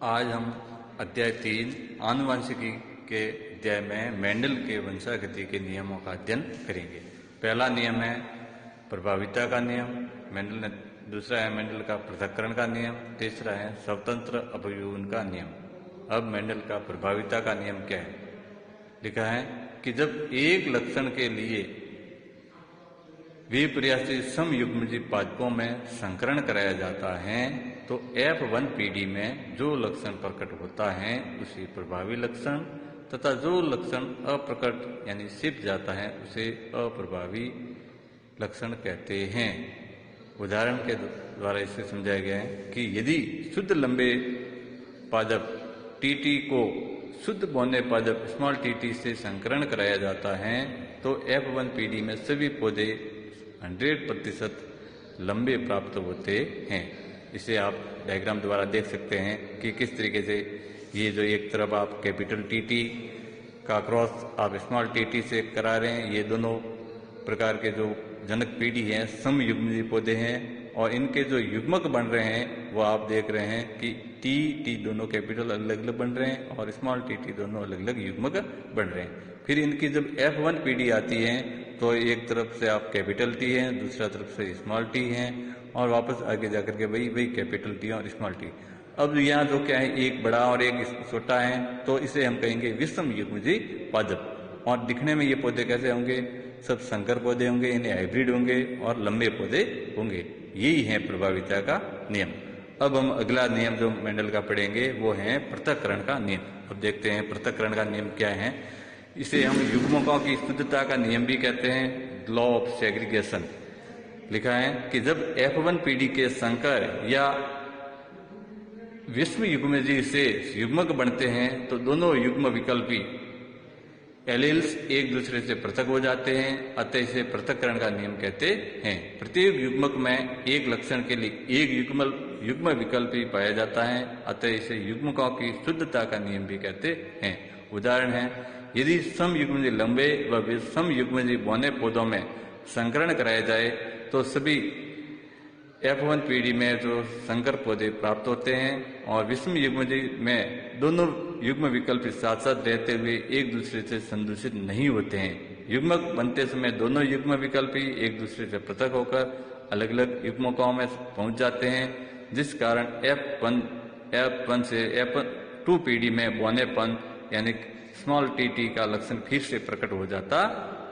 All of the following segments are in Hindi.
आज हम अध्याय 3 आनुवंशिकी के अध्याय में मेंडल के वंशागति के नियमों का अध्ययन करेंगे। पहला नियम है प्रभाविता का नियम, दूसरा है मेंडल का पृथक्करण का नियम, तीसरा है स्वतंत्र अपव्यूहन का नियम। अब मेंडल का प्रभाविता का नियम क्या है? लिखा है कि जब एक लक्षण के लिए विपर्यासी समयुग्मजी पादपों में संकरण कराया जाता है तो F1 पीढ़ी में जो लक्षण प्रकट होता है उसे प्रभावी लक्षण तथा जो लक्षण अप्रकट यानी छिप जाता है उसे अप्रभावी लक्षण कहते हैं। उदाहरण के द्वारा इसे समझाया गया है कि यदि शुद्ध लंबे पादप टीटी को शुद्ध बौने पादप स्मॉल टीटी से संकरण कराया जाता है तो F1 पीढ़ी में सभी पौधे 100% लंबे प्राप्त होते हैं। इसे आप डायग्राम द्वारा देख सकते हैं कि किस तरीके से ये जो एक तरफ आप कैपिटल टीटी का क्रॉस आप स्मॉल टीटी से करा रहे हैं, ये दोनों प्रकार के जो जनक पीढ़ी हैं समयुग्मजी पौधे हैं और इनके जो युग्मक बन रहे हैं वो आप देख रहे हैं कि टी दोनों कैपिटल अलग अलग बन रहे हैं और स्मॉल टी दोनों अलग अलग युग्मक बन रहे हैं। फिर इनकी जब F1 पीढ़ी आती है तो एक तरफ से आप कैपिटल टी है, दूसरा तरफ से स्मॉल टी है और वापस आगे जाकर के वही कैपिटल टी और स्मॉल टी। अब यहाँ जो क्या है एक बड़ा और एक छोटा है तो इसे हम कहेंगे विषम युग्मजी पादप। और दिखने में ये पौधे कैसे होंगे? सब संकर पौधे होंगे, इन्हें हाइब्रिड होंगे और लंबे पौधे होंगे। यही है प्रभाविता का नियम। अब हम अगला नियम जो मेंडल का पढ़ेंगे वो है पृथक्करण का नियम। अब देखते हैं पृथक्करण का नियम क्या है। इसे हम युग्मकों की शुद्धता का नियम भी कहते हैं, लॉ ऑफ सेग्रीगेशन। लिखा है कि जब F1 पीढ़ी के संकर या विषम युग्मजी से युग्मक बनते हैं तो दोनों युग्म विकल्पी एलील्स एक दूसरे से पृथक हो जाते हैं, अतः इसे पृथक्करण का नियम कहते हैं। प्रत्येक युग्मक में एक लक्षण के लिए एक युग्म विकल्पी पाया जाता है, अतः इसे युग्मकों की शुद्धता का नियम भी कहते हैं। उदाहरण है यदि समयुग्मजी लंबे व समयुग्मजी बौने पौधों में संकरण कराया जाए तो सभी F1 पीढ़ी में जो संकर पौधे प्राप्त होते हैं और विषम युग्मजी में दोनों युग्म विकल्प साथ साथ रहते हुए एक दूसरे से संदूषित नहीं होते हैं। युग्मक बनते समय दोनों युग्म विकल्पी एक दूसरे से पृथक होकर अलग अलग युग्मकों में पहुंच जाते हैं, जिस कारण F1 से F2 पीढ़ी में बौनेपन यानी स्मॉल टी का लक्षण फिर से प्रकट हो जाता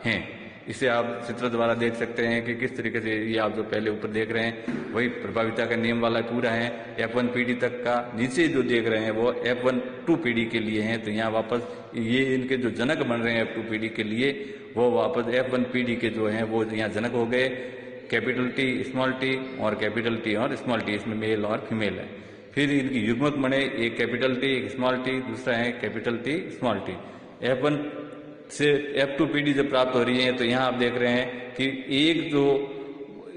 है। इसे आप चित्र द्वारा देख सकते हैं कि किस तरीके से ये आप जो पहले ऊपर देख रहे हैं वही प्रभाविता का नियम वाला पूरा है। F1 पीढ़ी तक का नीचे जो देख रहे हैं वो F2 पीढ़ी के लिए है। तो यहाँ वापस ये इनके जो जनक बन रहे हैं F2 पीढ़ी के लिए वो वापस F1 पीढ़ी के जो हैं वो यहाँ जनक हो गए, कैपिटल टी स्मॉल टी और कैपिटल टी और स्मॉल टी, इसमें मेल और फीमेल है। फिर इनकी युग्मक बने एक कैपिटल टी एक स्मॉल टी, दूसरा है capital T small T. F1 से F2 पीढ़ी जब प्राप्त हो रही है तो यहाँ आप देख रहे हैं कि एक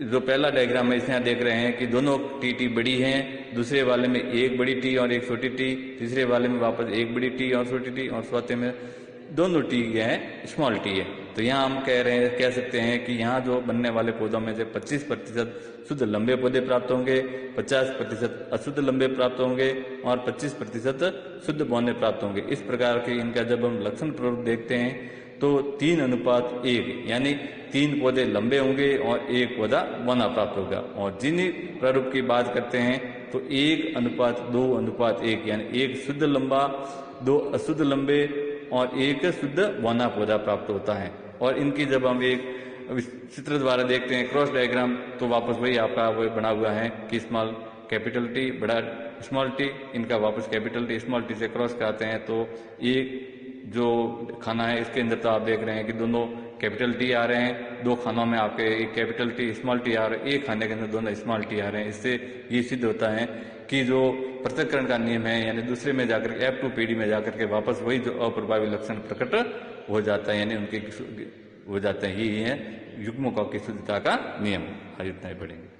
जो पहला डायग्राम है इसमें देख रहे हैं कि दोनों टी बड़ी हैं, दूसरे वाले में एक बड़ी टी और एक छोटी टी, तीसरे वाले में वापस एक बड़ी टी और छोटी टी और चौथे में दोनों टी है स्मॉल टी है। तो यहाँ हम कह सकते हैं कि यहाँ जो बनने वाले पौधों में से 25% शुद्ध लंबे पौधे प्राप्त होंगे, 50% अशुद्ध लंबे प्राप्त होंगे और 25% शुद्ध बौने प्राप्त होंगे। इस प्रकार के इनका जब हम लक्षण प्रारूप देखते हैं तो 3:1 यानी 3 पौधे लंबे होंगे और 1 पौधा बौना प्राप्त होगा। और जिन प्रारूप की बात करते हैं तो 1:2:1 यानी 1 शुद्ध लंबा, 2 अशुद्ध लंबे और 1 शुद्ध बौना पौधा प्राप्त होता है। और इनकी जब हम एक चित्र द्वारा देखते हैं क्रॉस डायग्राम तो वापस वही आपका वो बना हुआ है कि स्मॉल कैपिटल टी बड़ा स्मॉल टी, इनका वापस कैपिटल टी स्मॉल टी से क्रॉस कराते हैं तो एक जो खाना है इसके अंदर तो आप देख रहे हैं कि दोनों कैपिटल टी आ रहे हैं, 2 खानों में आपके एक कैपिटल टी स्मॉल टी आ रहे हैं, एक खाने के अंदर दोनों स्मॉल टी आ रहे हैं। इससे ये सिद्ध होता है कि जो पृथक्करण का नियम है यानी दूसरे में जाकर F2 पीढ़ी में जाकर के वापस वही जो अप्रभावी लक्षण प्रकट हो जाता है यानी उनके हो जाते हैं। यही है युग्मकों की शुद्धता का नियम। आज इतना ही पढ़ेंगे।